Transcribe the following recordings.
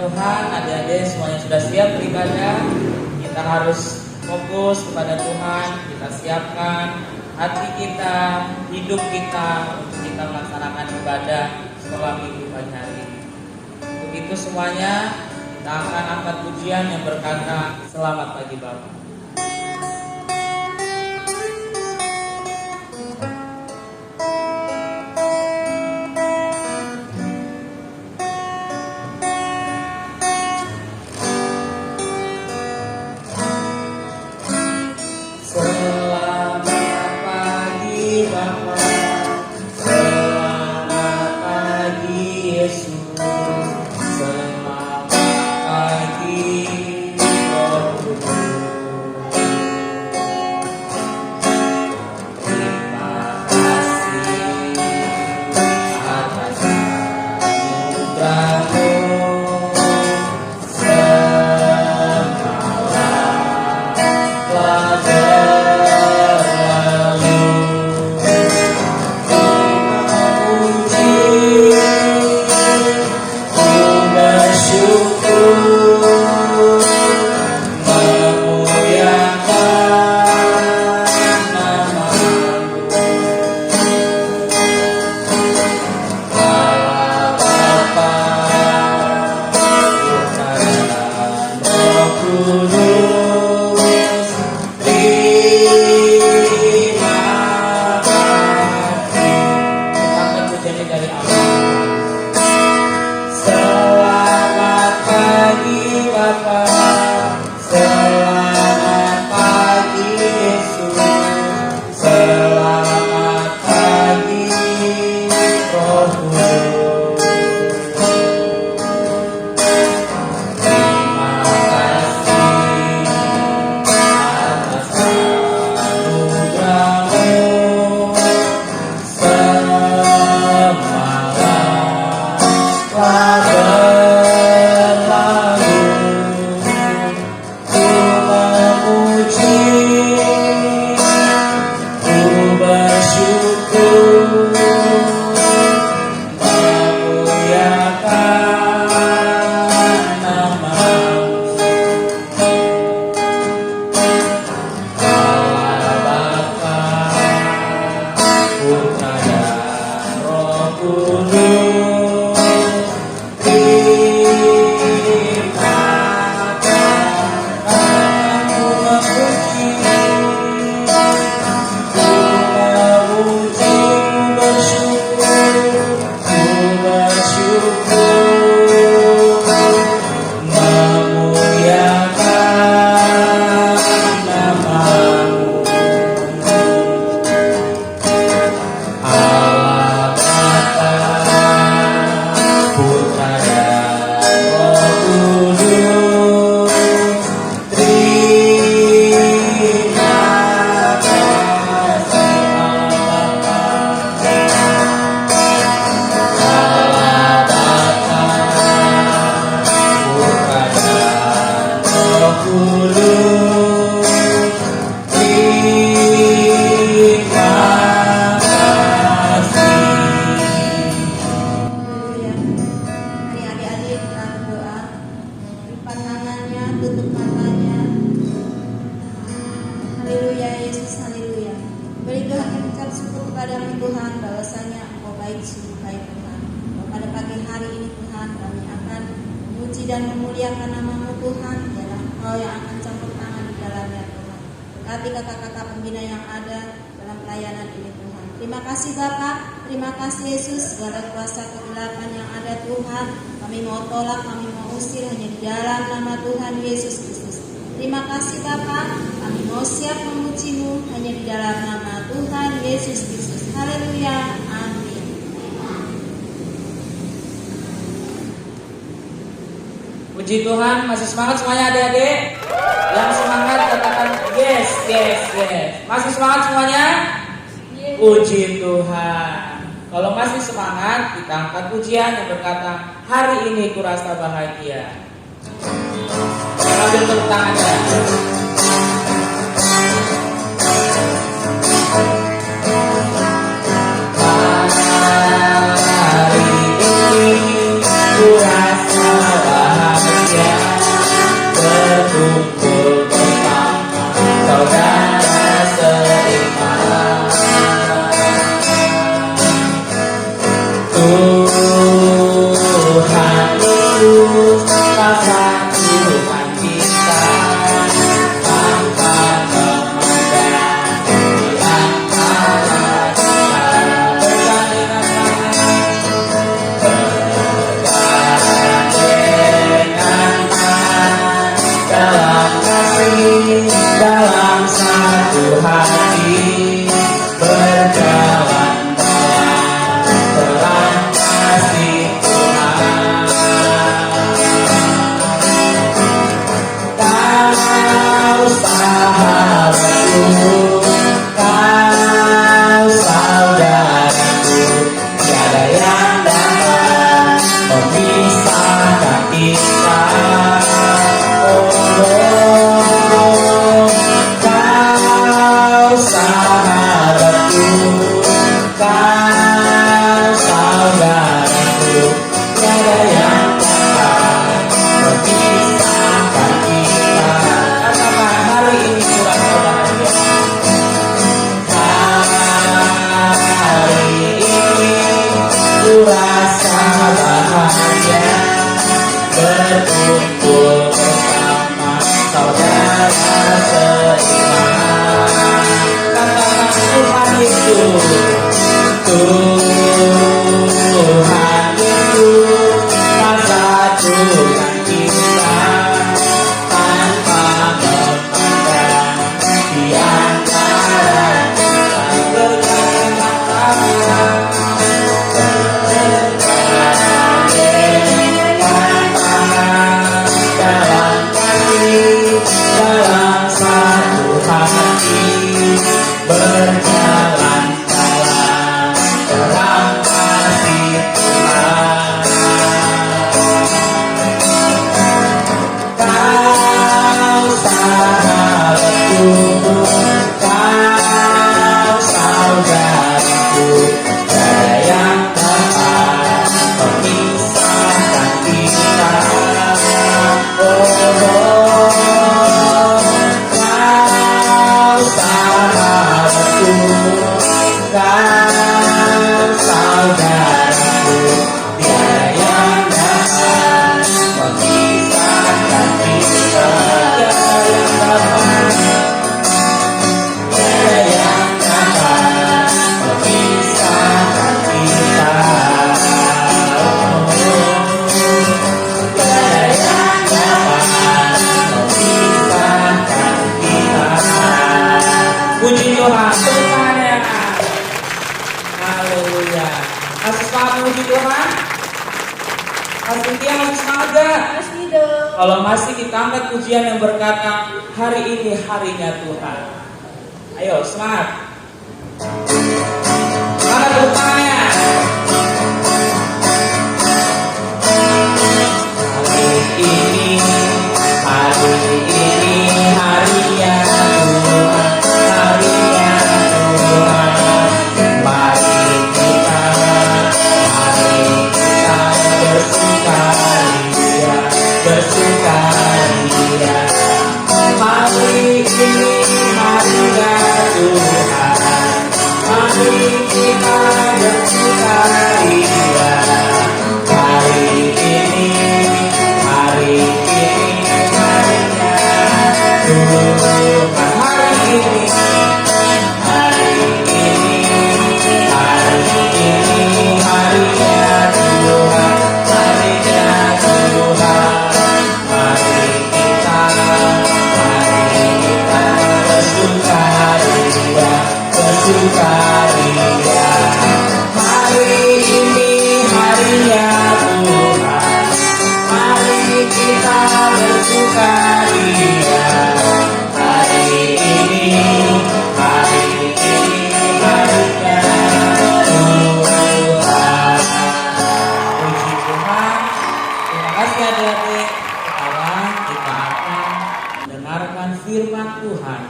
Tuhan, adik-adik semuanya sudah siap beribadah. Kita harus fokus kepada Tuhan. Kita siapkan hati kita, hidup kita untuk kita melaksanakan ibadah setelah minggu pagi hari ini. Untuk itu semuanya kita akan angkat pujian yang berkata, selamat pagi Bapa. Puji Tuhan, masih semangat semuanya adik-adik? Yang semangat katakan yes, yes, yes. Masih semangat semuanya? Puji Tuhan. Kalau masih semangat, kita angkat pujian yang berkata, hari ini kurasa bahagia. Ambil tepuk tangannya. Hari ini kurasa bahagia. seiman. Katakan Tuhan Yesus, Tuhan Yesus, masa Tuhan kita tanpa memandang di antara kita berkata-kata. Dalam satu hati berjalan dalam kasih Tuhan. Kau sahabatku, kau saudaraku, tiada yang dapat memisahkan kita. Oh, kau sahabatku, kau saudaraku, tiada yang dapat memisahkan kita. Tiada yang dapat memisahkan kita. Tiada yang dapat memisahkan kita. Puji Tuhan, Tuhan ya. Haleluya. Masih semangat memuji Tuhan? Masih dia masih semangat gak? Masih dong. Kalau masih, kita angkat pujian yang berkata, hari ini harinya Tuhan. Ayo semangat. Semangat bertanya. Hari ini harinya Tuhan, harinya Tuhan. Mari kita bersukaria, bersukaria. Hari ini harinya Tuhan, mari kita bersukaria. Hari ini harinya Tuhan. Hari ini harinya Tuhan, harinya Tuhan. Mari kita bersukaria, bersukaria. Hari ini harinya Tuhan, mari kita bersukaria. Hari ini harinya Tuhan. Puji Tuhan. Terima kasih adik-adik. Sekarang kita akan mendengarkan firman Tuhan.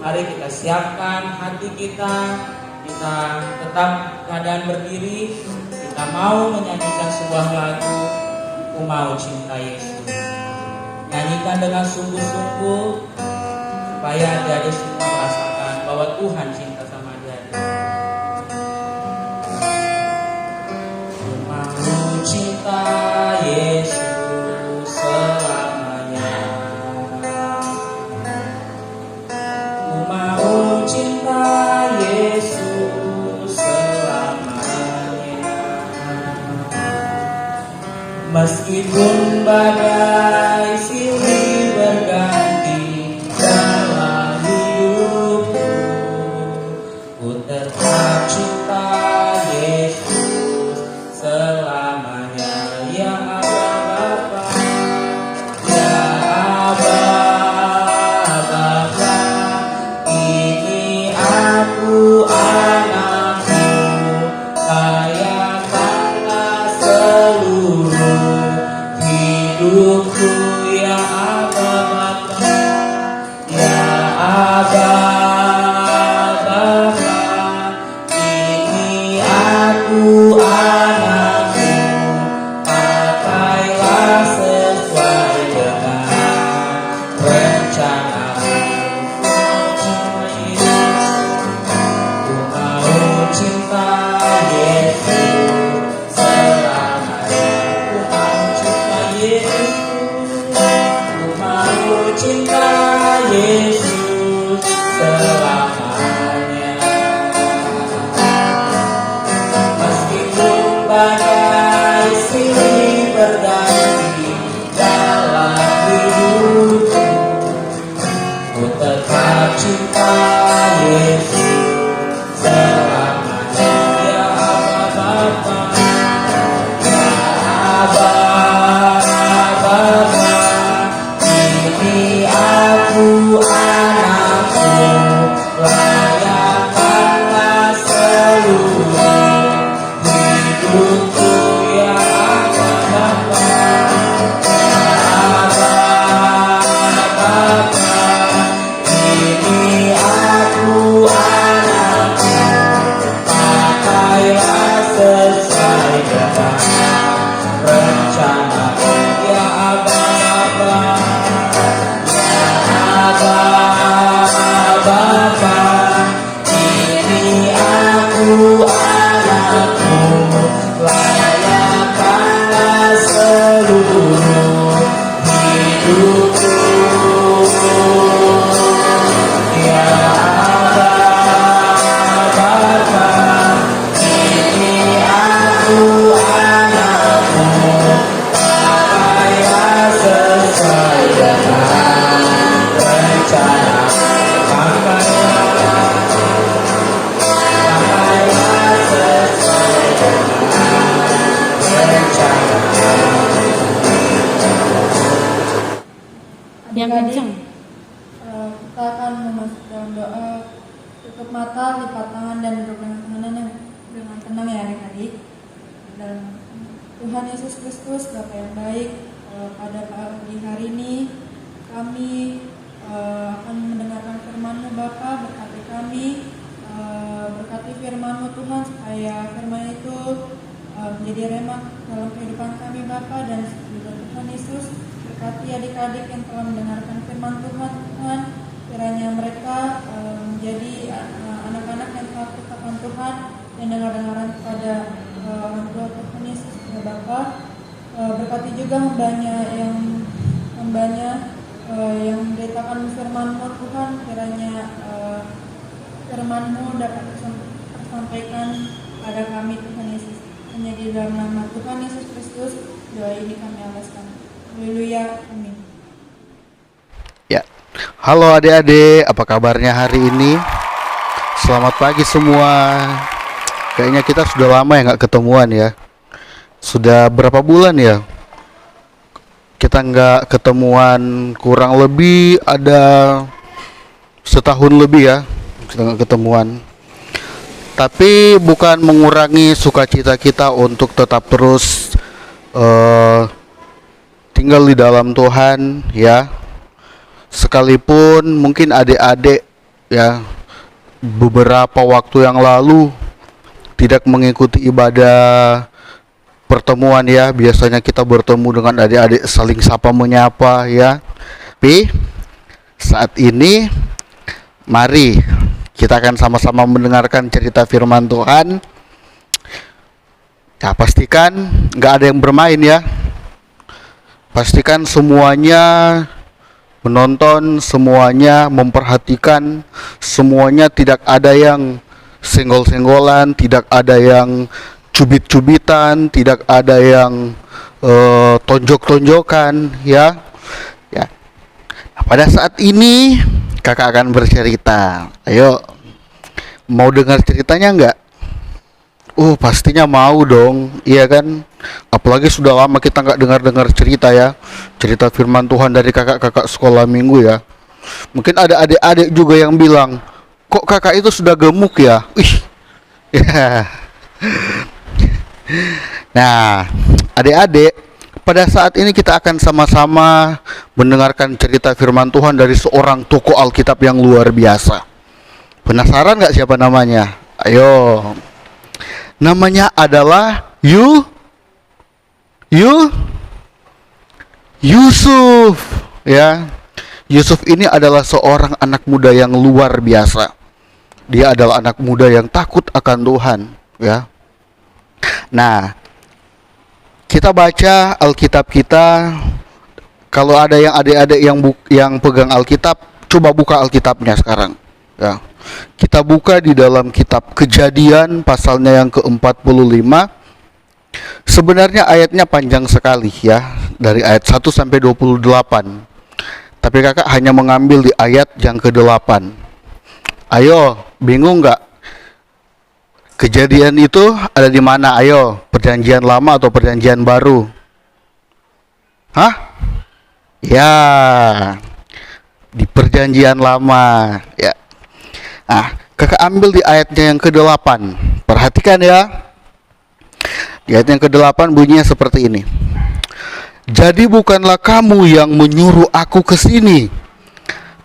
Mari kita siapkan hati kita. Kita tetap keadaan berdiri. Kita mau menyanyikan sebuah lagu, Ku Mau Cinta Yesus. Nyanyikan dengan sungguh-sungguh supaya adik-adik semua merasakan bahwa Tuhan cinta sama adik-adik. Ku mau cinta Yesus selamanya. Ku mau cinta Yesus selamanya. Meskipun badai silih berganti dalam hidupku, ku tetap cinta Yesus selamanya. Ya Bapa, ya Bapa, ini aku anakmu, layakanlah seluruh hidupku. Ya Bapa, ya Bapa, ini aku anakmu, pakailah sesuai dengan rencanamu. Ku mau cinta Yesus selamanya. Ku mau cinta Yesus, ku mau cinta badai silih berganti dalam hidupku, ku tetap cinta Yesus selamanya. Ya Aba Bapa, ya Aba Bapa, ini aku anakmu, layakkanlah seluruh hidupku. Ya Aba Bapa, ya Aba Bapa, ini aku anakmu, pakailah sesuai dengan rencana. Ya Aba Bapa, Aba Bapa, ini aku anakmu, layakkanlah seluruh hidupku. Ya Aba Bapa, ini aku anakmu, pakailah sesuai dengan rencana. Pakailah sesuai dengan rencana. Yang kenceng. Kita akan memasuki dalam doa. Tutup mata, lipat tangan, dan duduk dengan tenang ya adik-adik. Dan Tuhan Yesus Kristus, Bapa yang baik, pada pagi hari ini kami akan mendengarkan firman-Mu Bapa. Berkati kami, berkati firman-Mu Tuhan, supaya firman itu menjadi rema dalam kehidupan kami Bapa. Dan juga Tuhan Yesus, berkati adik-adik yang telah mendengarkan firman Tuhan, kiranya mereka menjadi anak-anak yang takut akan Tuhan dan dengar-dengaran kepada orang tua Tuhan Yesus ya Bapa. Berkati juga hambanya yang memberitakan firman-Mu Tuhan, kiranya firman-Mu dapat tersampaikan pada kami Tuhan Yesus. Hanya di dalam nama Tuhan Yesus Kristus doa ini kami alaskan. Haleluya, amin. Ya, halo adik-adik, apa kabarnya hari ini? Selamat pagi semua. Kayaknya kita sudah lama ya nggak ketemuan ya. Sudah berapa bulan ya kita nggak ketemuan? Kurang lebih ada setahun lebih ya kita nggak ketemuan. Tapi bukan mengurangi sukacita kita untuk tetap terus tinggal di dalam Tuhan ya. Sekalipun mungkin adik-adik ya beberapa waktu yang lalu tidak mengikuti ibadah pertemuan ya. Biasanya kita bertemu dengan adik-adik saling sapa menyapa ya. Tapi saat ini mari kita akan sama-sama mendengarkan cerita firman Tuhan. Nah, pastikan nggak ada yang bermain ya. Pastikan semuanya menonton, semuanya memperhatikan, semuanya tidak ada yang senggol-senggolan, tidak ada yang cubit-cubitan, tidak ada yang tonjok-tonjokan ya. Ya. Nah, pada saat ini kakak akan bercerita. Ayo, mau dengar ceritanya enggak? Pastinya mau dong, iya kan? Apalagi sudah lama kita nggak dengar cerita ya, cerita firman Tuhan dari kakak-kakak sekolah minggu ya. Mungkin ada adik-adik juga yang bilang, kok kakak itu sudah gemuk ya? Ya. Nah, adik-adik, pada saat ini kita akan sama-sama mendengarkan cerita firman Tuhan dari seorang tokoh Alkitab yang luar biasa. Penasaran nggak siapa namanya? Ayo. Namanya adalah Yusuf ya. Yusuf ini adalah seorang anak muda yang luar biasa. Dia adalah anak muda yang takut akan Tuhan ya. Nah, kita baca Alkitab kita. Kalau ada yang adik-adik yang pegang Alkitab, coba buka Alkitabnya sekarang ya. Kita buka di dalam kitab Kejadian pasalnya yang ke-45 Sebenarnya ayatnya panjang sekali ya, dari ayat 1 sampai 28. Tapi kakak hanya mengambil di ayat yang ke-8. Ayo, bingung nggak? Kejadian itu ada di mana? Ayo, perjanjian lama atau perjanjian baru? Hah? Ya, di perjanjian lama ya. Nah, kakak ambil di ayatnya yang ke-8. Perhatikan ya. Di ayat yang ke-8 bunyinya seperti ini. Jadi bukanlah kamu yang menyuruh aku ke sini,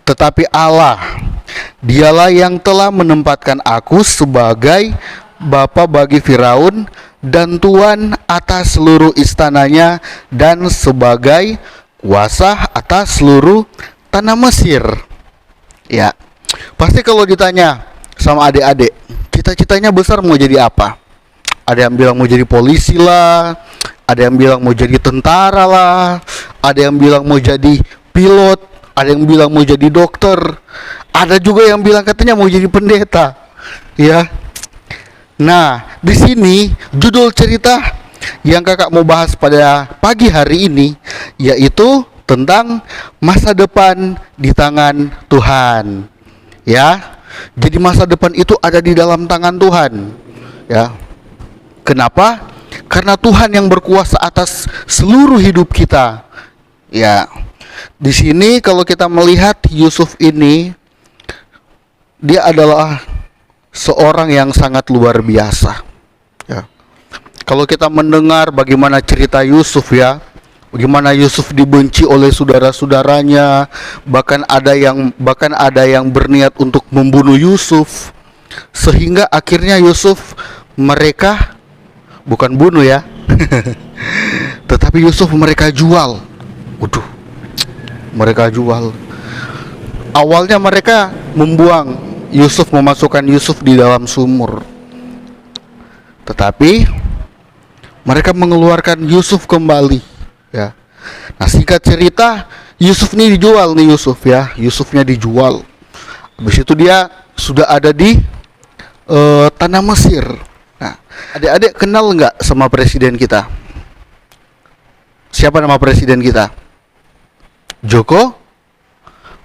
tetapi Allah. Dialah yang telah menempatkan aku sebagai bapa bagi Firaun dan tuan atas seluruh istananya dan sebagai kuasa atas seluruh tanah Mesir. Ya, pasti kalau ditanya sama adik-adik, cita-citanya besar mau jadi apa? Ada yang bilang mau jadi polisi lah, ada yang bilang mau jadi tentara lah, ada yang bilang mau jadi pilot, ada yang bilang mau jadi dokter, ada juga yang bilang katanya mau jadi pendeta. Ya. Nah, di sini judul cerita yang kakak mau bahas pada pagi hari ini yaitu tentang masa depan di tangan Tuhan. Ya. Jadi masa depan itu ada di dalam tangan Tuhan. Ya. Kenapa? Karena Tuhan yang berkuasa atas seluruh hidup kita. Ya. Di sini kalau kita melihat Yusuf ini, dia adalah seorang yang sangat luar biasa. Ya. Kalau kita mendengar bagaimana cerita Yusuf ya, bagaimana Yusuf dibenci oleh saudara-saudaranya, bahkan ada yang berniat untuk membunuh Yusuf, sehingga akhirnya Yusuf mereka bukan bunuh ya, tetapi Yusuf mereka jual. Waduh, mereka jual. Awalnya mereka membuang Yusuf, memasukkan Yusuf di dalam sumur. Tetapi mereka mengeluarkan Yusuf kembali ya. Nah, singkat cerita Yusuf ini dijual nih Yusufnya dijual. Habis itu dia sudah ada di tanah Mesir. Nah, adik-adik kenal nggak sama presiden kita? Siapa nama presiden kita?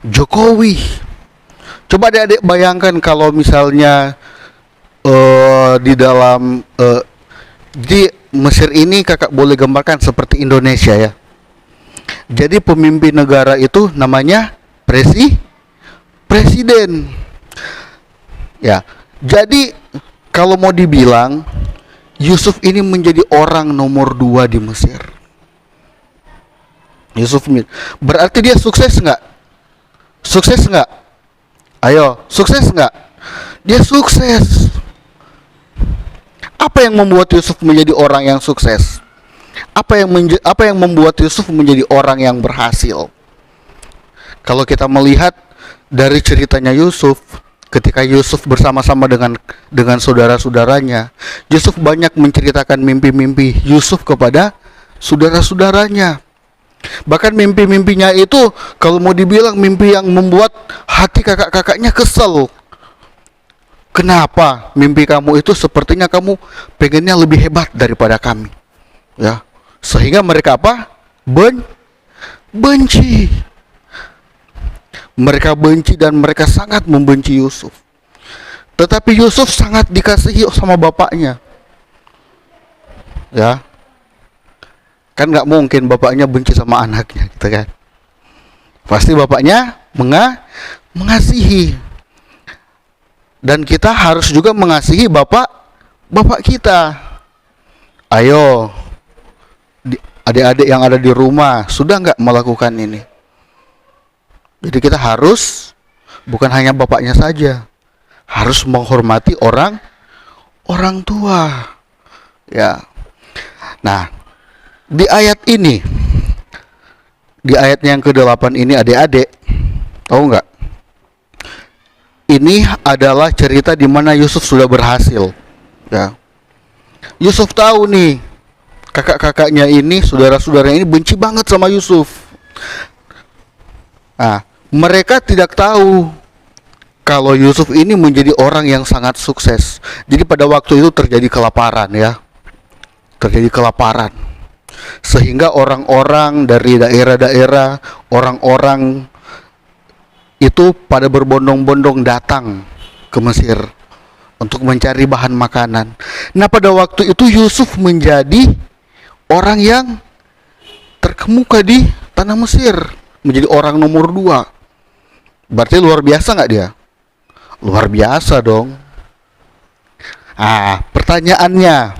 Jokowi. Coba adik-adik bayangkan kalau misalnya di dalam di Mesir ini kakak boleh gambarkan seperti Indonesia ya. Jadi pemimpin negara itu namanya presiden. Ya. Jadi kalau mau dibilang Yusuf ini menjadi orang nomor 2 di Mesir. Yusuf berarti dia sukses nggak? Sukses nggak? Ayo, sukses nggak? Dia sukses. Apa yang membuat Yusuf menjadi orang yang sukses? Apa yang membuat Yusuf menjadi orang yang berhasil? Kalau kita melihat dari ceritanya Yusuf, ketika Yusuf bersama-sama dengan saudara-saudaranya, Yusuf banyak menceritakan mimpi-mimpi Yusuf kepada saudara-saudaranya. Bahkan mimpi-mimpinya itu kalau mau dibilang mimpi yang membuat hati kakak-kakaknya kesel. Kenapa mimpi kamu itu sepertinya kamu pengennya lebih hebat daripada kami? Ya, sehingga mereka apa? Benci. Mereka benci dan mereka sangat membenci Yusuf. Tetapi Yusuf sangat dikasihi sama bapaknya. Ya. Kan nggak mungkin bapaknya benci sama anaknya, gitu kan? Pasti bapaknya mengasihi. Dan kita harus juga mengasihi bapak kita. Ayo, adik-adik yang ada di rumah sudah nggak melakukan ini? Jadi kita harus bukan hanya bapaknya saja, harus menghormati orang tua. Ya. Nah, di ayat ini, di ayat yang ke-8 ini adik-adik tahu nggak? Ini adalah cerita di mana Yusuf sudah berhasil. Ya. Yusuf tahu nih, kakak-kakaknya ini, saudara-saudaranya ini benci banget sama Yusuf. Nah, mereka tidak tahu kalau Yusuf ini menjadi orang yang sangat sukses. Jadi pada waktu itu terjadi kelaparan ya. terjadi kelaparan. Sehingga orang-orang dari daerah-daerah, orang-orang itu pada berbondong-bondong datang ke Mesir untuk mencari bahan makanan. Nah, pada waktu itu Yusuf menjadi orang yang terkemuka di tanah Mesir, menjadi orang nomor 2. Berarti luar biasa nggak dia? Luar biasa dong. Pertanyaannya,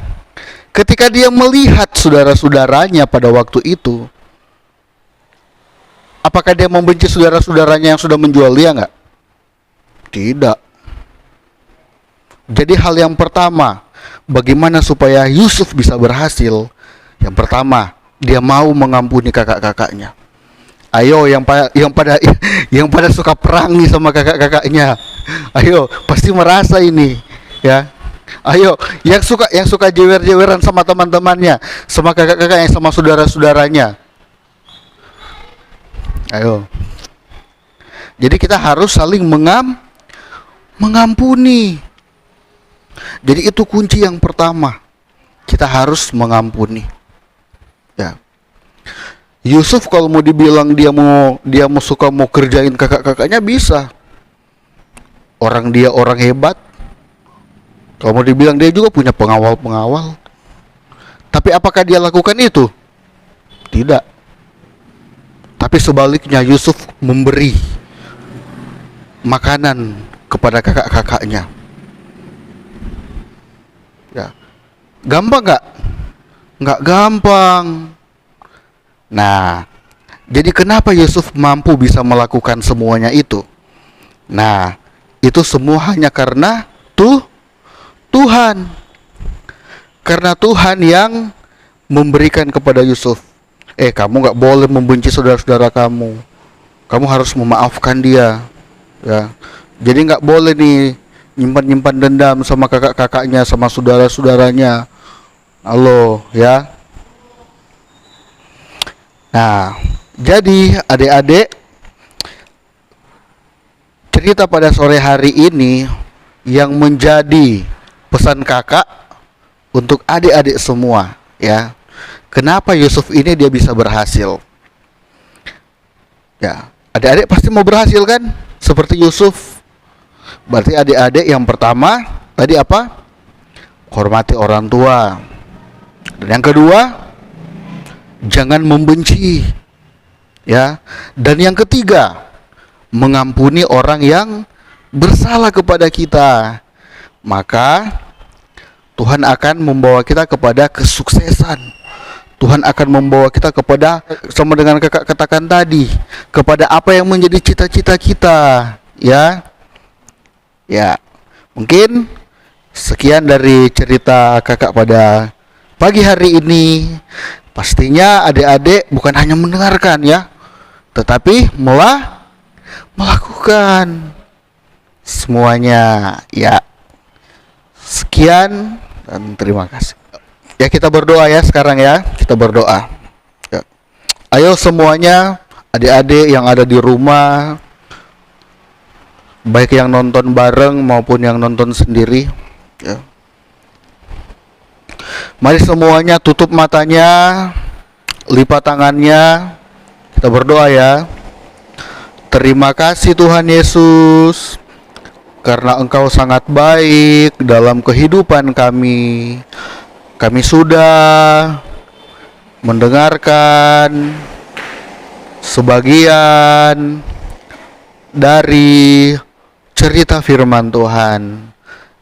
ketika dia melihat saudara-saudaranya pada waktu itu, apakah dia membenci saudara-saudaranya yang sudah menjual dia nggak? Tidak. Jadi hal yang pertama, bagaimana supaya Yusuf bisa berhasil? Yang pertama, dia mau mengampuni kakak-kakaknya. Ayo yang pada suka perang nih sama kakak-kakaknya. Ayo, pasti merasa ini, ya. Ayo, yang suka jewer-jeweran sama teman-temannya, sama kakak-kakaknya, sama saudara-saudaranya. Ayo. Jadi kita harus saling mengampuni. Jadi itu kunci yang pertama. Kita harus mengampuni. Ya. Yusuf kalau mau dibilang dia mau kerjain kakak-kakaknya bisa. Orang dia orang hebat. Kalau mau dibilang dia juga punya pengawal-pengawal. Tapi apakah dia lakukan itu? Tidak. Tapi sebaliknya Yusuf memberi makanan kepada kakak-kakaknya. Ya. Gampang nggak? Nggak gampang. Nah, jadi kenapa Yusuf mampu bisa melakukan semuanya itu? Nah, itu semua hanya karena Tuhan. Karena Tuhan yang memberikan kepada Yusuf. Kamu nggak boleh membenci saudara-saudara kamu. Kamu harus memaafkan dia. Ya. Jadi nggak boleh nih nyimpan dendam sama kakak-kakaknya, sama saudara-saudaranya. Halo, ya. Nah, jadi adik-adik, cerita pada sore hari ini yang menjadi pesan kakak untuk adik-adik semua, ya. Kenapa Yusuf ini dia bisa berhasil? Ya, adik-adik pasti mau berhasil kan? Seperti Yusuf. Berarti adik-adik yang pertama tadi apa? Hormati orang tua. Dan yang kedua, jangan membenci, ya. Dan yang ketiga, mengampuni orang yang bersalah kepada kita. Maka Tuhan akan membawa kita kepada kesuksesan. Tuhan akan membawa kita kepada, sama dengan kakak katakan tadi, kepada apa yang menjadi cita-cita kita, ya. Ya, mungkin sekian dari cerita kakak pada pagi hari ini. Pastinya adik-adik bukan hanya mendengarkan, ya, tetapi melakukan semuanya, ya. Sekian dan terima kasih. Ya, kita berdoa ya sekarang, ya. Kita berdoa. Ya. Ayo semuanya, adik-adik yang ada di rumah, baik yang nonton bareng maupun yang nonton sendiri, ya. Mari semuanya tutup matanya, lipat tangannya, kita berdoa ya. Terima kasih Tuhan Yesus, karena Engkau sangat baik dalam kehidupan kami. Kami sudah mendengarkan sebagian dari cerita firman Tuhan.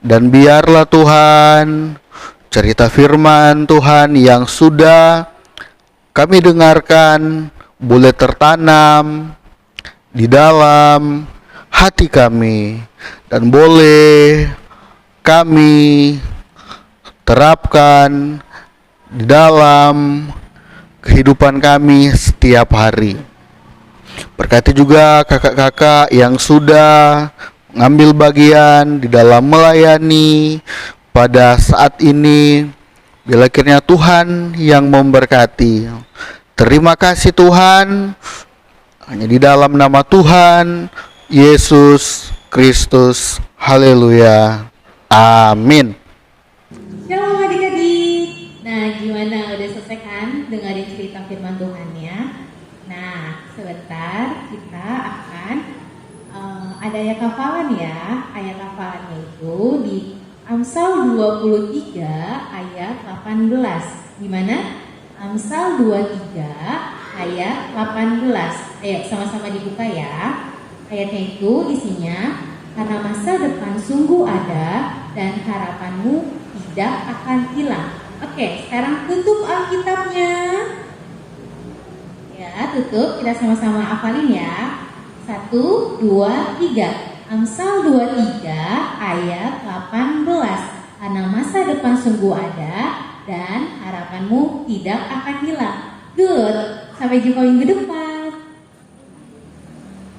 Dan biarlah Tuhan, cerita firman Tuhan yang sudah kami dengarkan boleh tertanam di dalam hati kami, dan boleh kami terapkan di dalam kehidupan kami setiap hari. Berkati juga kakak-kakak yang sudah mengambil bagian di dalam melayani pada saat ini. Bila kiranya Tuhan yang memberkati. Terima kasih Tuhan, hanya di dalam nama Tuhan Yesus Kristus. Haleluya. Amin. Shalom adik-adik. Nah, gimana Gimana, udah selesai kan dengerin cerita firman Tuhannya? Nah, sebentar kita akan ada ayat hafalan ya. Ayat hafalannya itu di Amsal 23 ayat 18. Gimana? Amsal 23 ayat 18. Ayo sama-sama dibuka ya. Ayatnya itu isinya, karena masa depan sungguh ada dan harapanmu tidak akan hilang. Oke, sekarang tutup Alkitabnya. Ya, tutup. Kita sama-sama hafalin ya. 1, 2, 3. Amsal 23 ayat 18. Karena masa depan sungguh ada dan harapanmu tidak akan hilang. Good. Sampai jumpa minggu depan.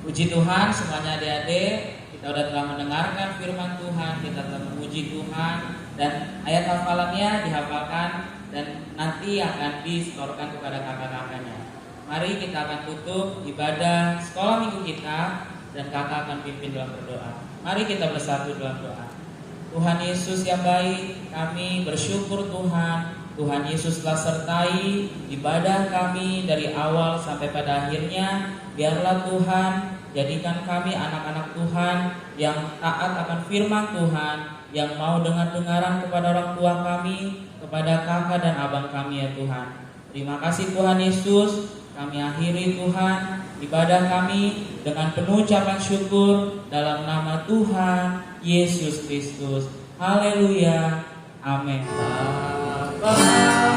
Puji Tuhan semuanya adik-adik, kita sudah telah mendengarkan firman Tuhan, kita telah memuji Tuhan, dan ayat hafalannya dihafalkan dan nanti akan disetorkan kepada kakak-kakaknya. Mari kita akan tutup ibadah sekolah minggu kita dan kakak akan pimpin dalam berdoa. Mari kita bersatu dalam doa. Tuhan Yesus yang baik, kami bersyukur Tuhan. Tuhan Yesus telah sertai ibadah kami dari awal sampai pada akhirnya. Biarlah Tuhan jadikan kami anak-anak Tuhan yang taat akan firman Tuhan, yang mau dengar-dengaran kepada orang tua kami, kepada kakak dan abang kami ya Tuhan. Terima kasih Tuhan Yesus. Kami akhiri Tuhan ibadah kami dengan penuh ucapan syukur dalam nama Tuhan Yesus Kristus. Haleluya. Amin. Tuhan